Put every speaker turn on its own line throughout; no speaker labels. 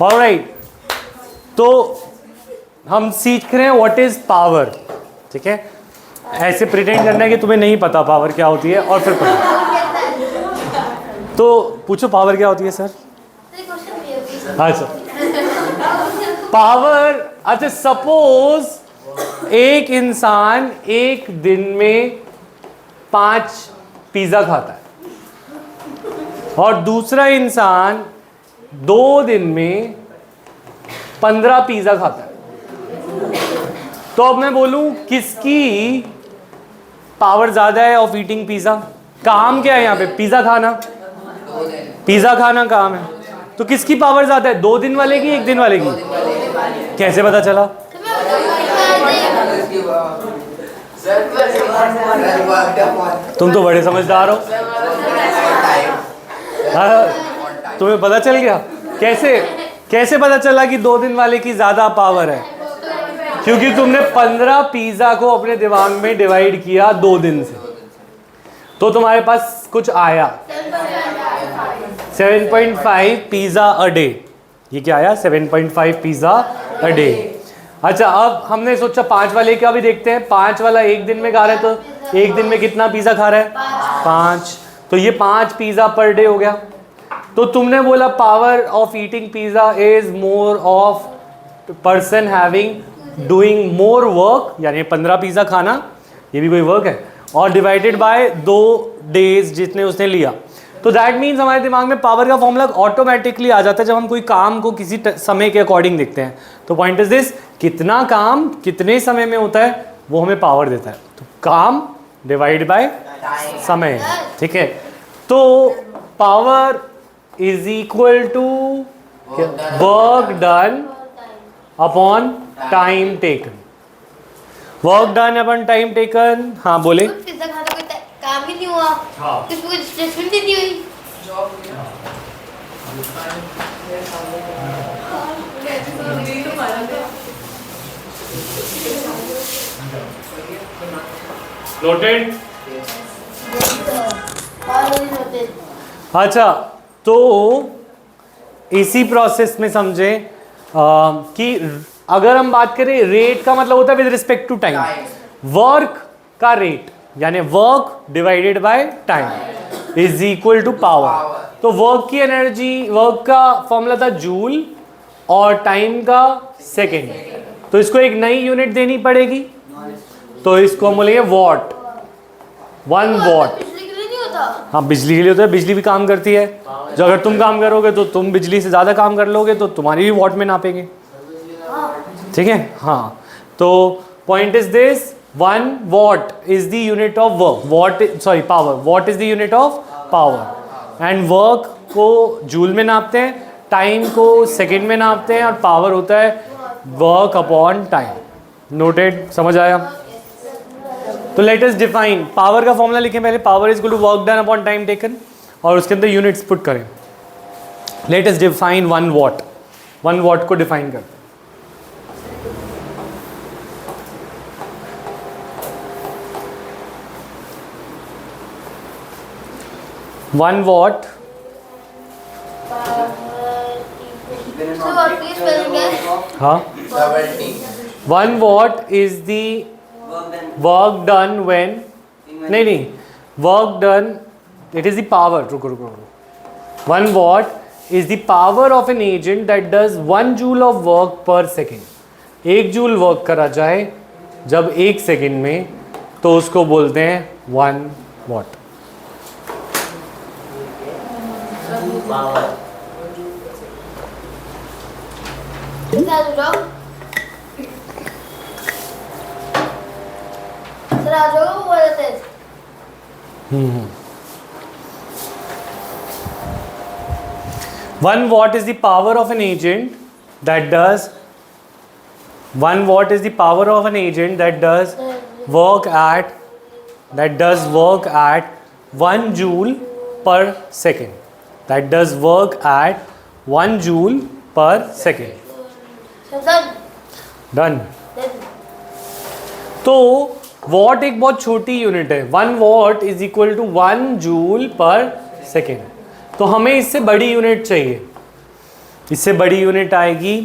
Alright, तो हम सीख रहे हैं व्हाट इज पावर। ठीक है, ऐसे प्रिटेंड करना है कि तुम्हें नहीं पता पावर क्या होती है और फिर पता। तो पूछो पावर क्या होती है सर। अच्छा, पावर, अच्छा सपोज एक इंसान एक दिन में 5 पिज्जा खाता है और दूसरा इंसान 2 दिन में 15 पिज्जा खाता है। तो अब मैं बोलूं किसकी पावर ज्यादा है ऑफ ईटिंग पिज्जा। काम क्या है यहाँ पे, पिज्जा खाना, पिज्जा खाना काम है। तो किसकी पावर ज्यादा है, 2 दिन वाले की 1 दिन वाले की? कैसे पता चला? तुम तो बड़े समझदार हो। तुम्हें पता चल गया कैसे? कैसे पता चला कि 2 दिन वाले की ज्यादा पावर है? क्योंकि तुमने 15 पिज्जा को अपने दिमाग में डिवाइड किया 2 दिन से, तो तुम्हारे पास कुछ आया 7.5 पिज्जा अ डे। ये क्या आया? 7.5 पिज्जा अ डे। अच्छा, अब हमने सोचा 5 वाले का भी देखते हैं। 5 वाला 1 दिन में खा रहा है, तो 1 दिन में कितना पिज्जा खा रहा है? 5। तो ये 5 पिज्जा पर डे हो गया। तो तुमने बोला power of eating pizza is more of person having doing more work, यानी 15 पिज्जा खाना, ये भी कोई वर्क है, और डिवाइडेड बाय 2 डेज जितने उसने लिया। तो दैट मीन्स हमारे दिमाग में पावर का फॉर्मूला ऑटोमेटिकली आ जाता है जब हम कोई काम को किसी समय के अकॉर्डिंग देखते हैं। तो पॉइंट इज दिस, कितना काम कितने समय में होता है वो हमें पावर देता है। तो काम डिवाइड बाय समय। ठीक है, तो power is equal to work done upon time taken. Work done upon time taken. हाँ बोले।
पिज्जा खाने कोई काम ही नहीं हुआ, किसी को रिफ्रेशमेंट ही नहीं हुई।
नोटेड। अच्छा, तो इसी प्रोसेस में समझे कि अगर हम बात करें रेट का मतलब होता है with respect to time. Work का रेट यानी work divided by time is equal to power. तो वर्क की एनर्जी, वर्क का फॉर्मूला था जूल और टाइम का सेकेंड। तो इसको एक नई यूनिट देनी पड़ेगी, तो इसको हम बोलेंगे वॉट। 1 वॉट।
बिजली के लिए नहीं होता?
हाँ, बिजली के लिए होता है, बिजली भी काम करती है। जो अगर तुम काम करोगे तो तुम बिजली से ज़्यादा काम कर लोगे तो तुम्हारी भी वॉट में नापेंगे। ठीक है, हाँ। तो point is this, 1 watt is the unit of work, what sorry power, what is the unit of power. And work को जूल में नापते हैं, टाइम को सेकेंड में नापते हैं, और पावर होता है वर्क अपॉन टाइम। नोटेड? समझ आया? तो लेट अस डिफाइन पावर का फॉर्मूला लिखें पहले। Power is equal to work done upon time taken, और उसके अंदर यूनिट्स पुट करें। Let us define 1 watt. 1 watt को डिफाइन करते हैं। 1 watt हाँ 1 watt is the work done when नहीं work done, it is the power, रुको 1 watt is the power of an agent that does 1 joule of work per second। 1 joule work करा जाए जब 1 second में, तो उसको बोलते हैं 1 watt। One watt is the power of an agent that does 1 watt is the power of an agent that does work at 1 joule per second. That does work at 1 joule per second. Done. तो watt एक बहुत छोटी unit है। 1 watt is equal to 1 joule per second. तो हमें इससे बड़ी unit चाहिए। इससे बड़ी यूनिट आएगी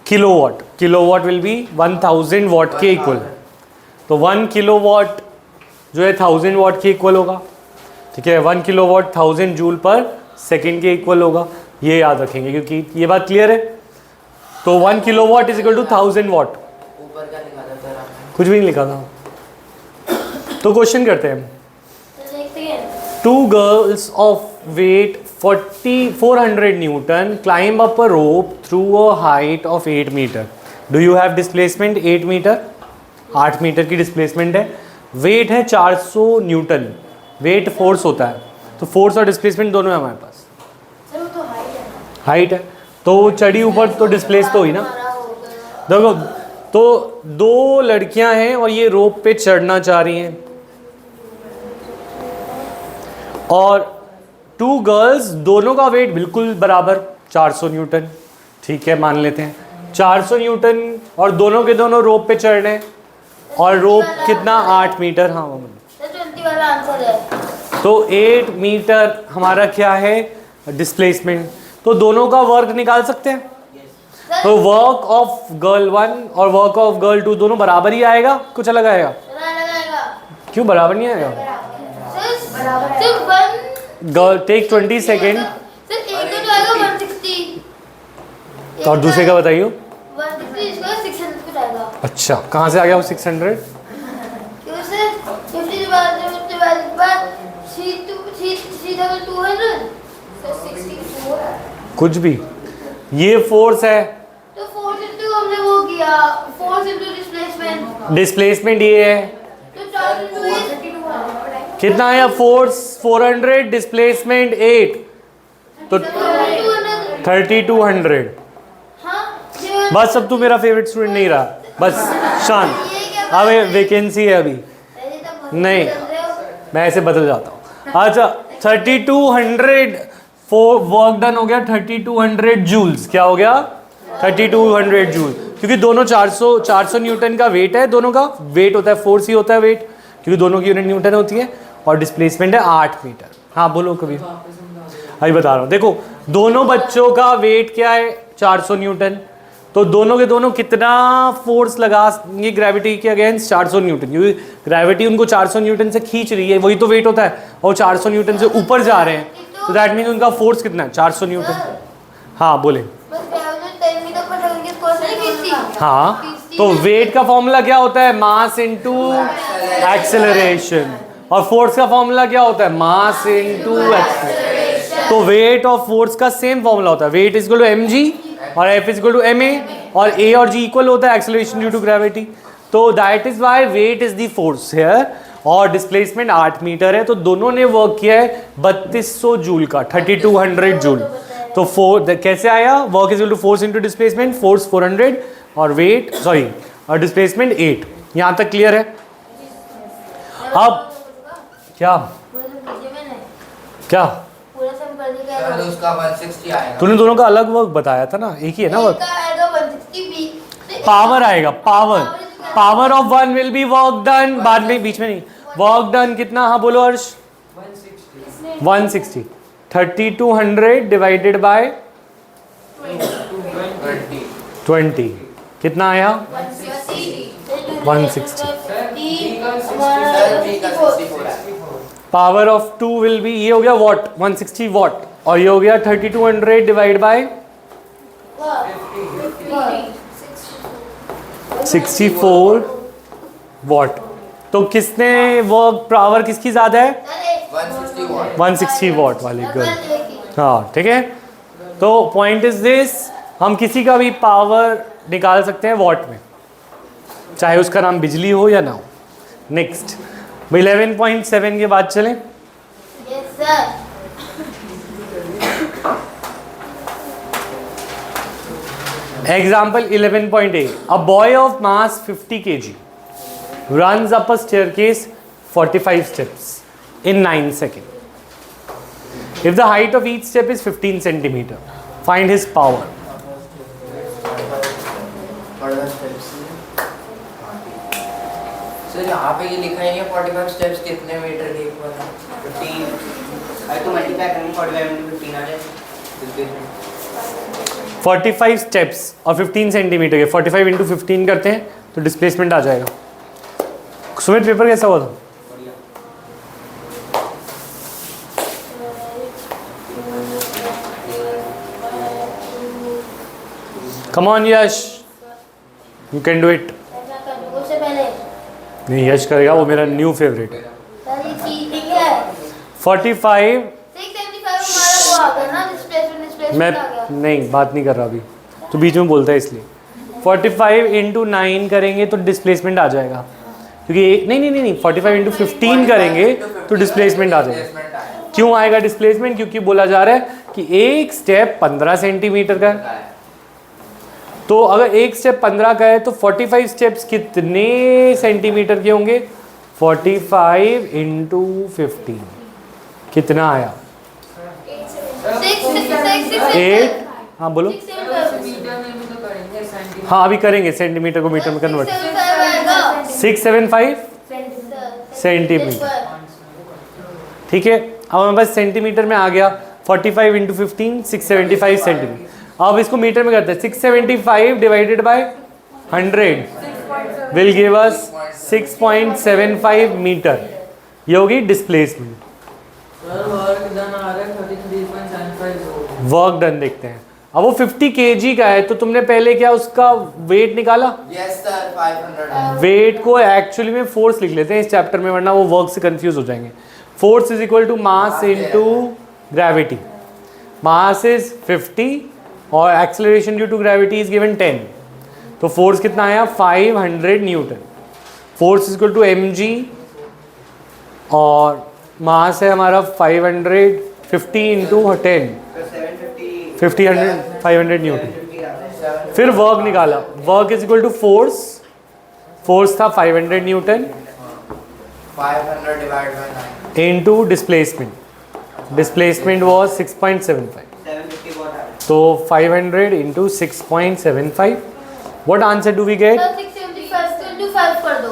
किलोवाट। किलोवाट विल बी 1000 वाट के इक्वल। तो 1 किलोवाट जो है 1000 वाट के इक्वल होगा, ठीक है। 1 किलोवाट 1000 जूल पर सेकेंड के इक्वल होगा, ये याद रखेंगे क्योंकि ये बात क्लियर है। तो 1 किलोवाट इज इक्वल टू 1000 वाट।
ऊपर क्या लिखा था सर आपने?
कुछ भी नहीं लिखा था। तो क्वेश्चन करते हैं।
देखते हैं।
2 girls of weight 400 Newton climb up a rope through a height of 8 meter. Do you have displacement 8 meter? 8 metre की डिस्प्लेसमेंट है, वेट है 400 न्यूटन, वेट फोर्स होता है, तो फोर्स और डिस्प्लेसमेंट दोनों है हमारे पास।
सर वो तो हाइट है।
हाइट है तो वो चढ़ी ऊपर तो डिस्प्लेस तो हुई ना। देखो तो 2 लड़कियां हैं और ये रोप पे चढ़ना चाह रही हैं, और 2 गर्ल्स दोनों का वेट बिल्कुल बराबर 400 न्यूटन, ठीक है मान लेते हैं 400 न्यूटन, और दोनों के दोनों रोप पे चढ़ रहे हैं, और रोप कितना 8 मीटर। हाँ
सर 20 वाला आंसर है।
तो 8 मीटर हमारा क्या है डिस्प्लेसमेंट। तो दोनों का वर्क निकाल सकते हैं। तो वर्क ऑफ गर्ल 1 और वर्क ऑफ गर्ल 2 दोनों बराबर ही आएगा, कुछ अलग आएगा? क्यों बराबर नहीं आएगा? Girl take 20 second.
सर एक तो आएगा 160
और दूसरे का बताइए।
160 इसका 600 कुछ आएगा।
अच्छा कहाँ से आ गया वो 600?
क्यों सर 50 के बाद 200 सर 64 है।
कुछ भी, ये फोर्स है,
तो फोर्स इनटू हमने वो किया, फोर्स इनटू डिस्प्लेसमेंट,
डिस्प्लेसमेंट ये है,
तो 4 इनटू 8
कितना है फोर्स 400, डिस्प्लेसमेंट 8, तो 3200।
हाँ
बस अब तू मेरा फेवरेट स्टूडेंट नहीं रहा, बस शांत। अब वैकेंसी है अभी नहीं, मैं ऐसे बदल जाता हूँ। अच्छा 3200 वर्क डन हो गया 3200 जूल्स। क्या हो गया 3200 जूल, क्योंकि दोनों 400 न्यूटन का वेट है, दोनों का वेट होता है फोर्स ही होता है वेट, क्योंकि दोनों की यूनिट न्यूटन होती है, और डिस्प्लेसमेंट है 8 मीटर। हाँ बोलो कभी, अभी बता रहा हूँ। देखो दोनों बच्चों का वेट क्या है 400 न्यूटन, तो दोनों के दोनों कितना फोर्स लगाएंगे ग्रेविटी के अगेंस्ट 400 न्यूटन, क्योंकि ग्रेविटी उनको 400 न्यूटन से खींच रही है, वही तो वेट होता है, और 400 न्यूटन से ऊपर जा रहे हैं, तो दैट मीन्स उनका फोर्स कितना है 400 न्यूटन। हाँ बोले। हाँ तो वेट का फॉर्मूला क्या होता है मास इनटू एक्सेलरेशन, और फोर्स का फॉर्मूला क्या होता है मास इनटू एक्सेलरेशन। तो वेट और फोर्स का सेम फॉर्मूला होता है, weight is equal to mg और F is equal to ma, और a और g इक्वल होता है एक्सेलरेशन ड्यू टू ग्रेविटी। तो that is why weight is the force here, और डिस्प्लेसमेंट 8 मीटर है, तो दोनों ने वर्क किया है 3200 जूल का, 3200 जूल। तो कैसे आया, work is equal to force into displacement, force 400 और वेट सॉरी और डिस्प्लेसमेंट 8। यहाँ तक क्लियर है? अब क्या क्या
सर उसका 160 आएगा।
तूने दोनों का अलग वर्क बताया था ना, एक ही है ना वर्क। पावर आएगा, power of 1 will be work done, बाद में बीच में नहीं, वर्क डन कितना? हाँ बोलो हर्ष। 160 3200 डिवाइडेड बाय 20 कितना आया 160। पावर ऑफ 2 विल बी, ये हो गया वॉट 160 वॉट, और ये हो गया 3200 डिवाइड बाय 64 वॉट। तो किसने वर्क पावर किसकी ज्यादा है 160 वॉट वाली गर्ल। हाँ ठीक है, तो पॉइंट इज दिस, हम किसी का भी पावर निकाल सकते हैं वॉट में, चाहे उसका नाम बिजली हो या ना हो। नेक्स्ट 11.7 के बाद चलें।
Yes sir.
Example 11.8. A boy of mass 50 kg runs up a staircase 45 steps in 9 seconds. If the height of each step is 15 centimeter, find his power.
Sir यहाँ पे ये लिखा ही नहीं है 45 स्टेप्स कितने मीटर के ऊपर है 15। अरे तो मल्टीप्लाई करेंगे 45 into 15 आ जाए।
45 स्टेप्स और 15 सेंटीमीटर के 45 इंटू 15 करते हैं तो डिस्प्लेसमेंट आ जाएगा। सुमित पेपर कैसा हुआ था? Come on Yash, you can do it.
उससे पहले
नहीं, यश करेगा, वो मेरा न्यू फेवरेट।
सारी चीज ठीक है।
45
675 हमारा वो आ गया ना, डिस्प्लेसमेंट
मैं
आ गया।
नहीं बात नहीं कर रहा अभी, तो बीच में बोलता है इसलिए। 45 इंटू 9 करेंगे तो डिस्प्लेसमेंट आ जाएगा, क्योंकि नहीं 45 इंटू 15 करेंगे तो डिस्प्लेसमेंट आ जाएगा। क्यों आएगा डिस्प्लेसमेंट? क्योंकि बोला जा रहा है कि एक स्टेप 15 सेंटीमीटर का है। तो अगर एक स्टेप 15 का है तो 45 स्टेप्स कितने सेंटीमीटर के होंगे? 45 इंटू 15 कितना आया? 8। हाँ बोलो।
मीटर में भी तो करेंगे सेंटीमीटर।
हाँ अभी करेंगे, सेंटीमीटर को मीटर में कन्वर्ट। 675 सेंटीमीटर, ठीक है। अब हमारे पास सेंटीमीटर में आ गया 45 इंटू 15 675 सेंटीमीटर। अब इसको मीटर में करते हैं। 675 divided by 100 will give us 6.75 metre. ये होगी डिस्प्लेसमेंट।
सर वर्क डन आ रहा है 33.75
वर्क डन देखते हैं। अब वो 50 kg का है तो तुमने पहले क्या उसका वेट निकाला?
यस सर 500
वेट को एक्चुअली में फोर्स लिख लेते हैं इस चैप्टर में, वरना वो वर्क से कंफ्यूज हो जाएंगे। Force is equal to mass into gravity. Mass is 50 और acceleration due to gravity is given 10। तो फोर्स कितना आया? 500 newton. Force is equal to mg और मास है हमारा 550 इंटू 10 500 न्यूटन। फिर वर्क निकाला। Work is equal to force. Force था 500 newton
500 divide by 9
into displacement. Displacement was 6.75। तो 500 into 6.75। What answer do we get?
675 into 5 कर दो।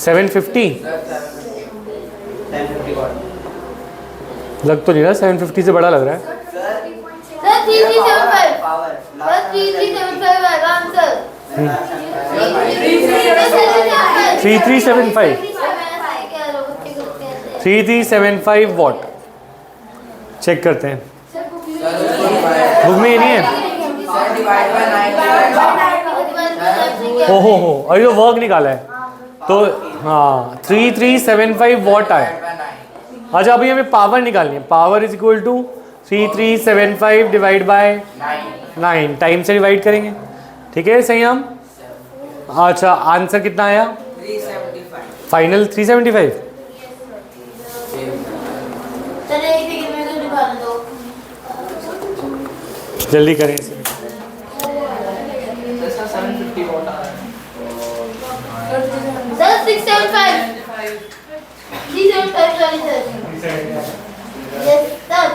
750।
1050 वाट।
लग तो नहीं रहा, 750 से बड़ा लग रहा है।
सर 3375 सर 3375 आएगा आंसर।
3375 3375 वॉट। चेक करते हैं, बुक में ये नहीं है।
सर डिवाइड बाय 9
हो अभी तो वर्क निकाला है तो हाँ 3375 वॉट आया। अच्छा अभी हमें पावर निकालनी है। Power is equal to 3375 divide by 9 time से डिवाइड करेंगे, ठीक है सही हम। अच्छा आंसर कितना आया?
375
फाइनल 375।
चलिए एक सेकंड में तो निकाल दो।
जल्दी करें इसे।
सर 750 वाट आ रहा है।
Sir 675 375 sorry sir. Yes sir.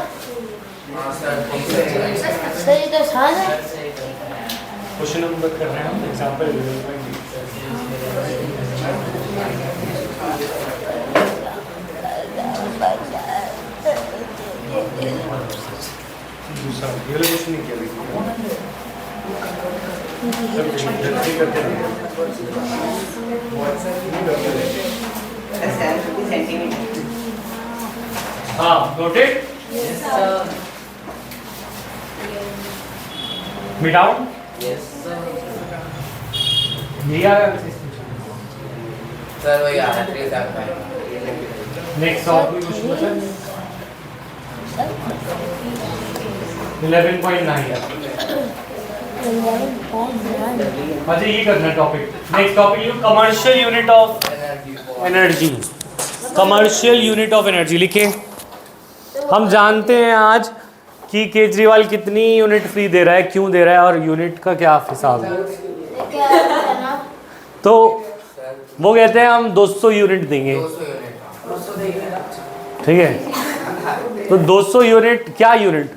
हां सर
सर ये तो आसान है।
क्वेश्चन नंबर कर रहे हैं हम, एग्जांपल दूसरा ये वाला क्वेश्चन नहीं किया हाँ नोटेड।
यस सर
मिटाओ
यस सर
लिया।
सर वही आ रहा है 375
नेक्स्ट और कोई क्वेश्चन बचा? 11.9। अच्छा ये करना topic. Next topic you commercial unit of energy. Commercial unit of energy लिखे। हम जानते हैं आज कि केजरीवाल कितनी यूनिट फ्री दे रहा है, क्यों दे रहा है और यूनिट का क्या हिसाब है।
क्या है ना?
तो वो कहते हैं हम 200 यूनिट देंगे,
200 यूनिट
ठीक है। तो 200 यूनिट क्या यूनिट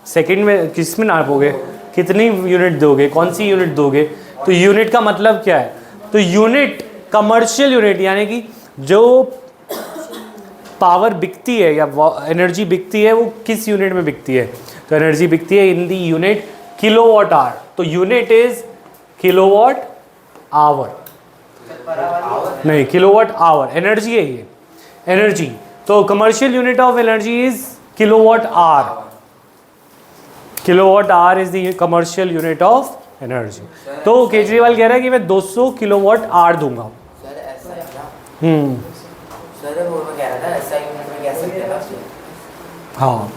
सेकंड में किस में नापोगे? कितनी यूनिट दोगे, कौन सी यूनिट दोगे? तो यूनिट का मतलब क्या है? तो यूनिट कमर्शियल यूनिट यानी कि जो पावर बिकती है या एनर्जी बिकती है वो किस यूनिट में बिकती है। तो तो एनर्जी बिकती है इन दी यूनिट किलोवाट आवर। तो यूनिट इज किलोवाट आवर, नहीं किलोवाट आवर, एनर्जी है ये, एनर्जी। तो commercial unit of energy is kilowatt hour. Kilowatt hour is the commercial unit of energy. तो केजरीवाल कह रहा है कि मैं 200 किलोवाट आवर दूंगा।
सर ऐसा है ना,
हम्म,
सर वो मैं कह रहा था ऐसा यूनिट में कह सकते हैं ना उसको?
हाँ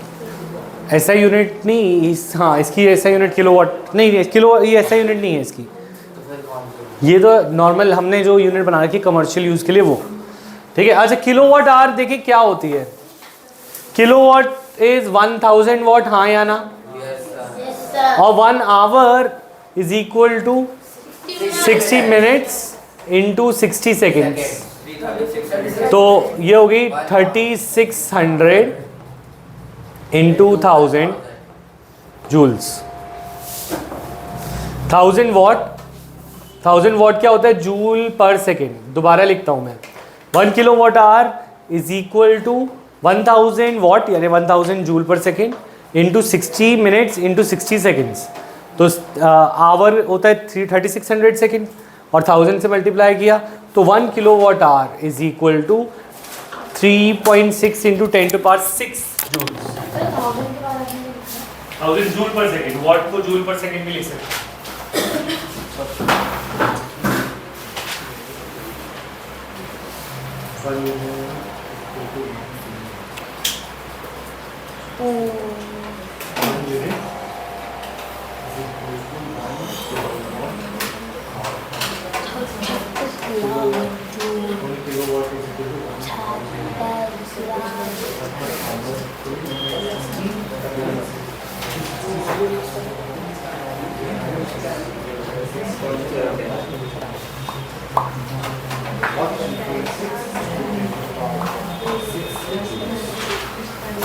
ऐसा यूनिट नहीं हाँ इसकी ऐसा यूनिट किलोवाट नहीं, किलो ये ऐसा यूनिट नहीं है इसकी।
तो फिर कौन सी?
ये तो नॉर्मल हमने जो यूनिट बना रखी है कमर्शियल यूज़ के लिए वो, ठीक है। अच्छा किलोवाट आवर देखिए क्या होती है। किलोवाट इज 1000 वाट, हाँ या ना,
Yes, sir.
Yes, sir.
और 1 hour is equal to 60 minutes into 60 seconds.
336
तो ये होगी 3600 इंटू 1000 जूल्स। 1000 वाट क्या होता है, जूल पर सेकेंड। दोबारा लिखता हूँ मैं, 1 kilowatt hour is equal to 1000 watt यानी 1000 joule per second into 60 minutes into 60 seconds. तो आवर होता है 3600 सेकेंड और 1000 से मल्टीप्लाई किया तो 1 kilowatt hour is equal to 3.6 into 10⁶ joule. 1000 joule per second, watt को जूल पर सेकेंड में लिख सकते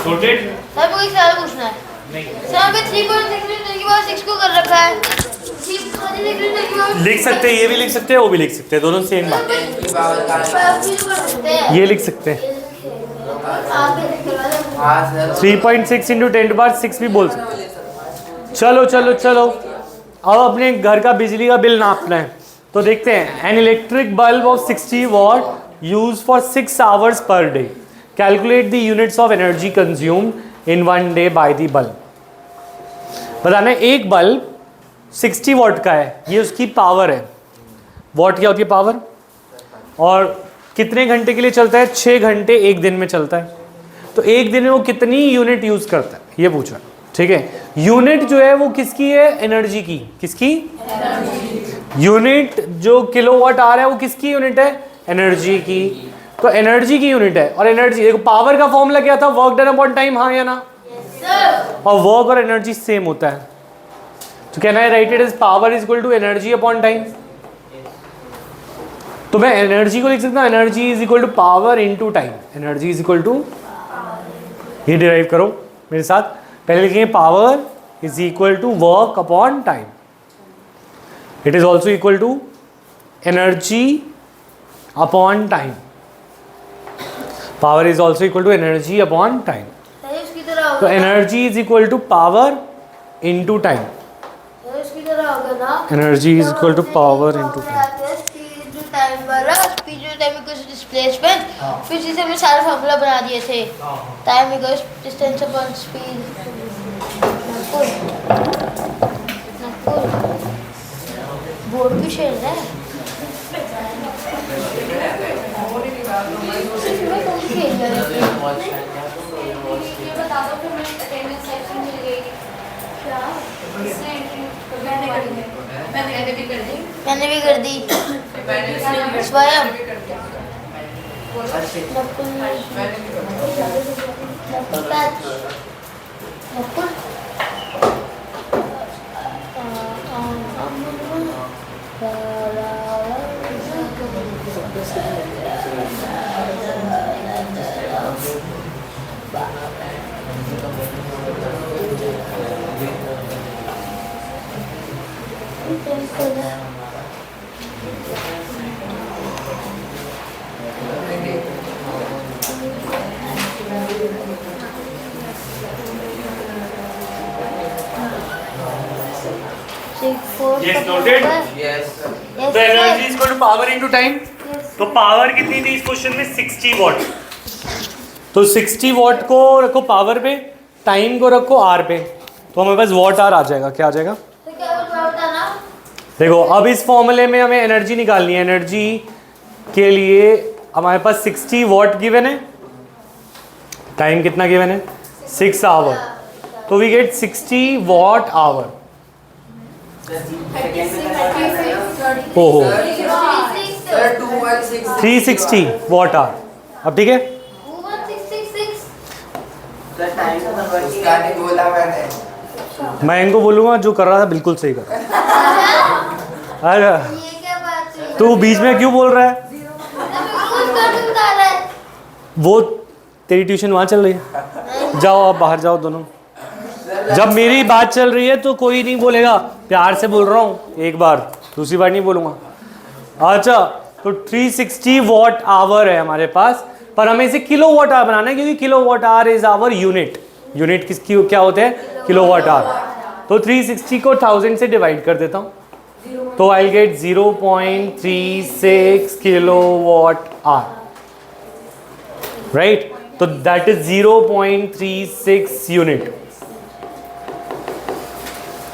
Sorted?
सर मुझे एक सवाल पूछना है।
नहीं
सर यहाँ पे 3.6 के बाद 6 को कर रखा है। 3.6
लिख सकते हैं, ये भी लिख सकते हैं वो भी लिख सकते हैं, दोनों सेम बात।
की पावर का है।
ये लिख सकते हैं,
हाँ सर
3.6 इंटू 10⁶ भी बोल सकते हैं। चलो चलो चलो अब अपने घर का बिजली का बिल नापना है। तो देखते हैं, an electric bulb of 60 what use for 6 hours per day, calculate the units of energy consumed in 1 day by the bulb. बताना है एक बल्ब 60 वॉट का है, ये उसकी पावर है। वॉट क्या होती है, पावर। और कितने घंटे के लिए चलता है, 6 घंटे एक दिन में चलता है। तो एक दिन में वो कितनी यूनिट यूज करता है ये पूछ रहा है, ठीक है। यूनिट जो है वो किसकी है, एनर्जी की। किसकी यूनिट, जो किलोवाट आवर है वो किसकी यूनिट है, एनर्जी की। तो एनर्जी की यूनिट है। और एनर्जी देखो, पावर का फॉर्मूला क्या था, वर्क डन अपॉन टाइम, हाँ या ना। और वर्क और एनर्जी सेम होता है, तो can I write it is power is equal to energy upon time. तो मैं एनर्जी को लिख सकता हूँ, energy is equal to power into time. Energy is equal to, ये डिराइव करो मेरे साथ, पहले लिखेंगे power is equal to work upon time. It is also equal to energy upon time. Power is also equal to energy upon time.
उसकी तरह
तो energy is equal to power into time.
उसकी तरह होगा ना,
energy is equal to power into time.
Speed जो time बड़ा, speed जो टाइम इक्वल्स डिस्प्लेसमेंट, फिर से हमने सारे फार्मूला बना दिए थे। Time equals distance upon speed. Board भी शेयर है। मैंने भी कर दी स्वयं। 6 4
Yes, noted.
Yes, sir.
Yes,
तो
sir.
Energy is equal to power into time.
Yes.
तो पावर कितनी थी इस क्वेश्चन में? 60 वॉट। तो 60 वॉट को रखो पावर पे, टाइम को रखो आर पे, तो हमारे पास वॉट आर आ जाएगा। क्या आ जाएगा?
तो क्या होता ना?
देखो अब इस फॉर्मूले में हमें एनर्जी निकालनी है। एनर्जी के लिए हमारे पास 60 वॉट गिवन है, टाइम कितना गिवन है? 6 आवर। तो वी गेट 60 वॉट आवर। ओहो,
Sir, 2166.
360 watt hour. अब ठीक है,
Sir, time तो नंबर उसका नहीं बोला मैंने।
मैं इनको बोलूँगा जो कर रहा था बिल्कुल सही कर रहा है। अरे
ये क्या बात है?
तू बीच में क्यों बोल रहा है?
कुछ कर बता रहा है।
वो तेरी ट्यूशन वहाँ चल रही है, जाओ आप बाहर जाओ दोनों। जब मेरी बात चल रही है तो कोई नहीं बोलेगा, प्यार से बोल रहा हूँ, एक बार दूसरी बार नहीं बोलूँगा। अच्छा, तो 360 वॉट आवर है हमारे पास, पर हमें इसे किलो वॉट आवर बनाना है क्योंकि kilo watt hour is our unit. Unit किसकी क्या होते हैं? Kilo watt hour. तो 360 को 1000 से डिवाइड कर देता हूँ, तो I get 0.36 kilo watt hour, right. तो दैट इज 0.36 यूनिट।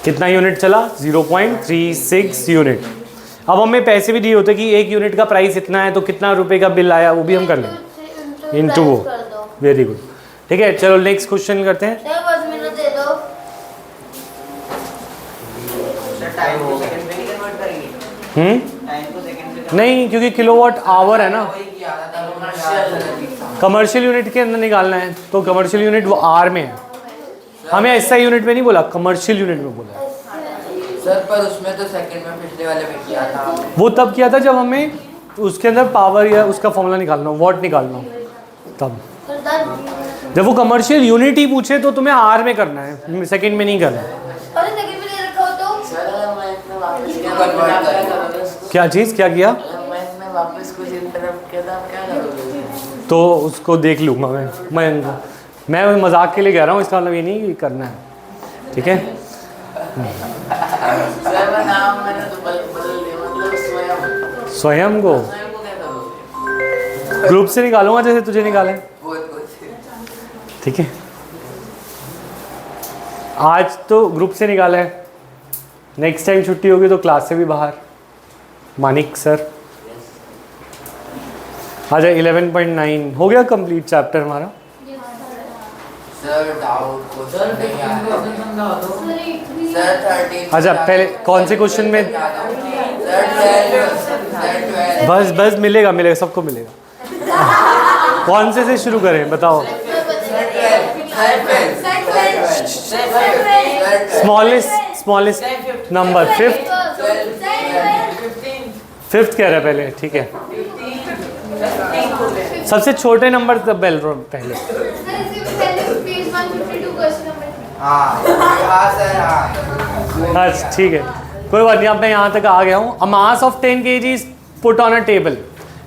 कितना यूनिट चला? 0.36 यूनिट। अब हमें पैसे भी दिए होते कि एक यूनिट का प्राइस इतना है, तो कितना रुपए का बिल आया वो भी हम कर लेंगे इनटू वो। वेरी गुड, ठीक है। चलो नेक्स्ट क्वेश्चन करते हैं।
दे दो।
Sir, time को second में नहीं convert करेंगे? Time को second में
नहीं, क्योंकि किलोवाट आवर है ना,
वही किया था commercial।
कमर्शियल यूनिट के अंदर निकालना है, तो कमर्शियल यूनिट वो आर में है। हमें ऐसा यूनिट में नहीं बोला, कमर्शियल यूनिट में बोला।
सर, पर उसमें तो सेकंड में पिछले वाले में किया था।
वो तब किया था जब हमें उसके अंदर पावर या उसका फॉर्मूला निकालना हो, वॉट निकालना हो, तब। जब वो कमर्शियल यूनिट ही पूछे तो तुम्हें आर में करना है, सेकंड में नहीं करना है।
अरे सेकंड में ले रखा हो तो?
सर, मैं इतना वापस convert करेंगे।
क्या चीज़ क्या किया?
मैं इतना वापस कुछ इंटरप्ट किया था, क्या करोगे?
तो उसको देख लूँगा मैं मजाक के लिए कह रहा हूँ, इसका मतलब ये नहीं कि करना है, ठीक है।
सर, मैं नाम मैंने तो बदल दिया, मतलब स्वयं
स्वयं को
स्वयं को क्या करोगे?
ग्रुप से निकालूंगा जैसे तुझे निकाले,
बहुत कुछ।
ठीक है। आज तो ग्रुप से निकाला है, नेक्स्ट टाइम छुट्टी होगी तो क्लास से भी बाहर। मानिक सर आ जाए। 11.9 हो गया कंप्लीट चैप्टर हमारा।
सर, डाउट को सर नहीं आ रहा। सर, 13।
अच्छा, पहले कौन से क्वेश्चन में?
सर, 12।
बस मिलेगा सबको मिलेगा। कौन से शुरू करें बताओ? स्मॉलेस्ट नंबर फिफ्थ कह रहा है पहले, ठीक है। सबसे छोटे नंबर बेल पहले। अच्छा ठीक है, कोई बात नहीं। अब मैं यहाँ तक आ गया हूँ। अ mass of 10 kg is put on a table.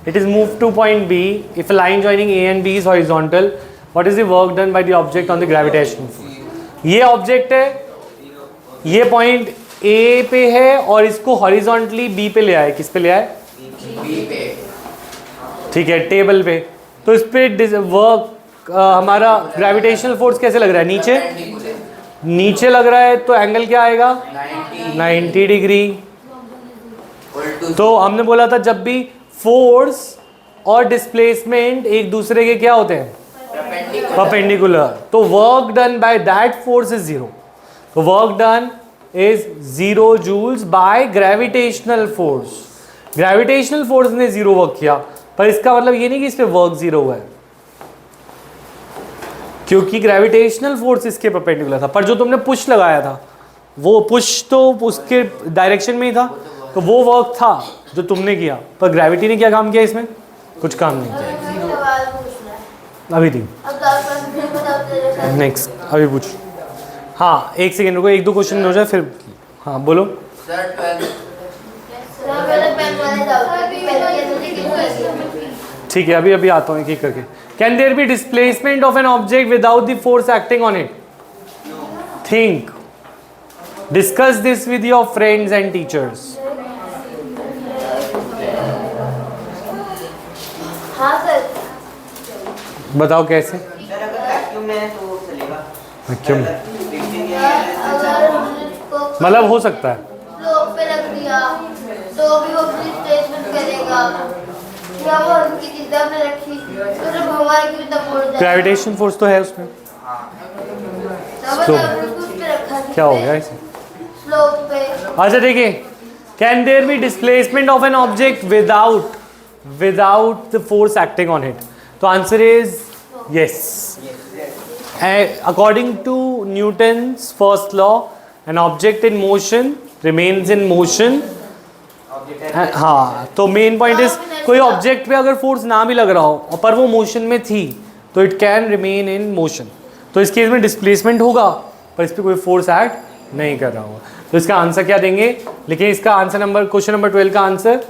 It is moved to point B. If a line joining A and B is horizontal, what is the work done by the object on the gravitational force? ये object है, ये point A पे है और इसको horizontally B पे ले आए। किस पे ले आए?
बी पे।
ठीक है, टेबल पे। तो इस पे वर्क हमारा ग्रेविटेशनल फोर्स कैसे लग रहा है? नीचे लग रहा है, तो एंगल क्या आएगा? 90 डिग्री। तो हमने बोला था जब भी फोर्स और डिस्प्लेसमेंट एक दूसरे के क्या होते हैं? परपेंडिकुलर। तो work done by that force is 0। तो work done is 0 joules by gravitational force. Gravitational force ने 0 वर्क किया, पर इसका मतलब ये नहीं कि इस पे वर्क 0 हुआ है, क्योंकि ग्रेविटेशनल फोर्स इसके परपेंडिकुलर था। पर जो तुमने पुश लगाया था, वो पुश तो उसके डायरेक्शन में ही था, तो वो वर्क था जो तुमने किया। पर ग्रेविटी ने क्या काम किया इसमें? कुछ काम नहीं किया। अभी थी नेक्स्ट, अभी पूछ। हाँ एक सेकेंड रुको, 1-2 क्वेश्चन हो जाए फिर। हाँ बोलो। ठीक है, अभी आता हूँ एक करके। Can there be displacement of an object without the force acting on it? Think. Discuss this with your friends and teachers.
हाँ सर।
बताओ कैसे।
सर अगर वैक्यूम में है तो चलेगा।
वैक्यूम
अगर हमने इसको
मतलब हो सकता है।
स्लोप पे रख दिया तो भी वो डिस्प्लेसमेंट करेगा, या वो हल्की चीज़ पे रखी तो जब हवा की तब उड़ जाएगा।
ग्रेविटेशन फोर्स तो है उसमें।
तब
तो
उस पे रखा
क्या हो गया इसे?
स्लोप पे।
अच्छा देखिए, can there be displacement of an object without the force acting on it? तो answer is yes. According to Newton's first law, an object in motion remains in motion. हाँ, तो मेन पॉइंट इज कोई object पे अगर force ना भी लग रहा हो पर वो मोशन में थी तो it can remain in motion. तो इस केस में डिस्प्लेसमेंट होगा पर इस पर कोई फोर्स एक्ट नहीं कर रहा होगा। तो इसका आंसर क्या देंगे? लेकिन इसका आंसर नंबर क्वेश्चन नंबर 12 का answer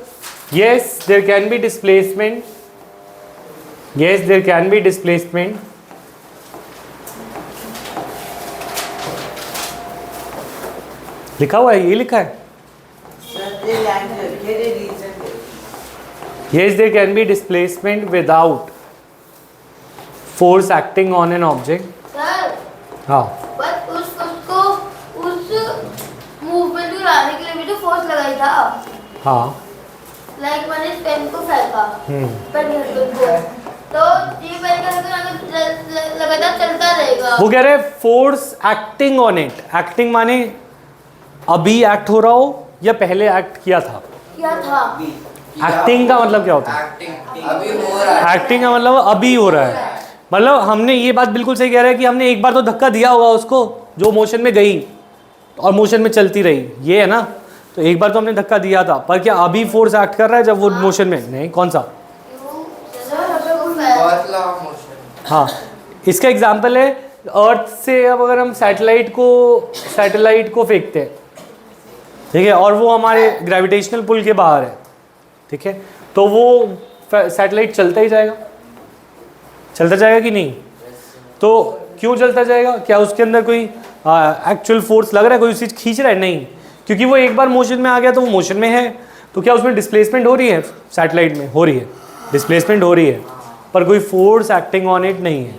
yes there can be displacement. Yes there can be displacement. लिखा हुआ है, ये लिखा है
सर ये लाइन ये reason
yes there can be displacement without force acting on an object।
Sir
हाँ
बस उसको उस मूवमेंट को लाने के लिए भी तो फोर्स लगाई था।
हाँ
लाइक मैंने इस पेन को फेंका, पेन हल्के को, तो ये पेन का हल्का लगातार चलता रहेगा।
वो कह रहे हैं force acting on it. Acting माने अभी एक्ट हो रहा हो या पहले एक्ट किया था।
क्या था?
एक्टिंग का मतलब क्या होता है?
एक्टिंग अभी हो रहा है।
एक्टिंग का मतलब अभी हो रहा है। मतलब हमने ये बात बिल्कुल सही कह रहा है कि हमने एक बार तो धक्का दिया होगा उसको जो मोशन में गई और मोशन में चलती रही, ये है ना। तो एक बार तो हमने धक्का दिया था, पर क्या अभी फोर्स एक्ट कर रहा है जब वो मोशन में? नहीं। कौन सा?
First law of motion.
हाँ, इसका एग्जाम्पल है अर्थ से। अब अगर हम सैटेलाइट को फेंकते हैं, ठीक है, और वो हमारे ग्रेविटेशनल पुल के बाहर है, ठीक है, तो वो सैटेलाइट चलता ही जाएगा। चलता जाएगा कि नहीं? तो क्यों चलता जाएगा? क्या उसके अंदर कोई एक्चुअल फोर्स लग रहा है, कोई चीज़ खींच रहा है? नहीं, क्योंकि वो एक बार मोशन में आ गया तो वो मोशन में है। तो क्या उसमें डिस्प्लेसमेंट हो रही है? सैटेलाइट में हो रही है, डिस्प्लेसमेंट हो रही है, पर कोई फोर्स एक्टिंग ऑन इट नहीं है।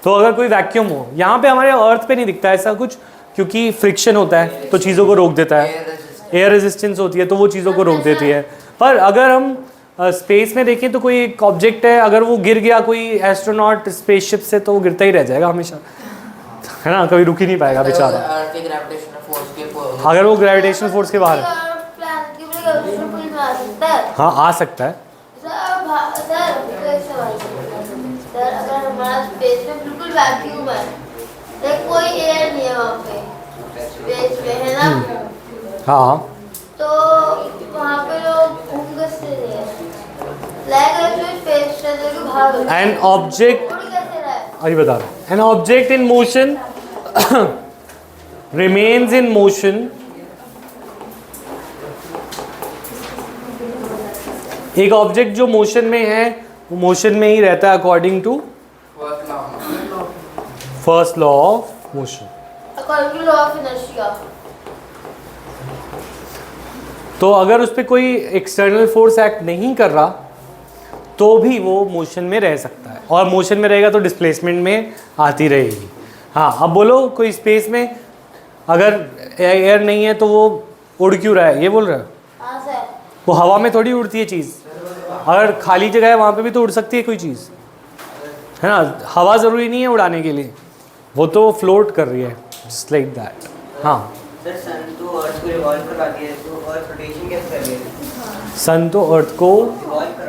तो अगर कोई वैक्यूम हो, यहाँ पे हमारे अर्थ पे नहीं दिखता ऐसा कुछ, क्योंकि फ्रिक्शन होता है तो चीज़ों को रोक देता है, एयर रेजिस्टेंस होती है तो वो चीज़ों को रोक देती है। पर अगर हम स्पेस में देखें तो कोई एक ऑब्जेक्ट है, अगर वो गिर गया कोई एस्ट्रोनॉट स्पेसशिप से, तो वो गिरता ही रह जाएगा हमेशा, है ना, कभी रुक ही नहीं पाएगा बेचारा।
अर्थ के ग्रेविटेशनल फोर्स के
अगर वो ग्रेविटेशनल फोर्स के बाहर है,
प्लैनेट के ग्रेविटेशनल पुल में आ सकता है।
हाँ आ सकता है।
सर अगर हमारा स्पेस में बिल्कुल वैक्यूम है, लाइक कोई एयर नहीं है वहाँ पे स्पेस में, है ना,
हाँ,
तो वहाँ पे लोग घूम कैसे रहे हैं? लाइक अगर कोई स्पेस स्टेशन के बाहर हो,
एन ऑब्जेक्ट,
उड़ कैसे रहा है?
अभी बता रहा हूँ, an object in motion remains in motion. एक ऑब्जेक्ट जो मोशन में है वो मोशन में ही रहता है according to first law of motion.
According to law of inertia.
तो अगर उस पर कोई एक्सटर्नल फोर्स एक्ट नहीं कर रहा तो भी वो मोशन में रह सकता है, और मोशन में रहेगा तो डिस्प्लेसमेंट में आती रहेगी। हाँ, अब बोलो कोई स्पेस में अगर एयर नहीं है तो वो उड़ क्यों रहा है? ये बोल रहा है।
हाँ सर।
वो हवा में थोड़ी उड़ती है चीज़, अगर खाली जगह है वहाँ पे भी तो उड़ सकती है कोई चीज़, है ना। हवा ज़रूरी नहीं है उड़ाने के लिए, वो तो फ्लोट कर रही है, जस्ट लाइक दैट। हाँ
सर सन तो अर्थ को रिवॉल्व करवाती है, तो अर्थ रोटेशन कैसे कर रही है?
सन तो अर्थ को
रिवॉल्व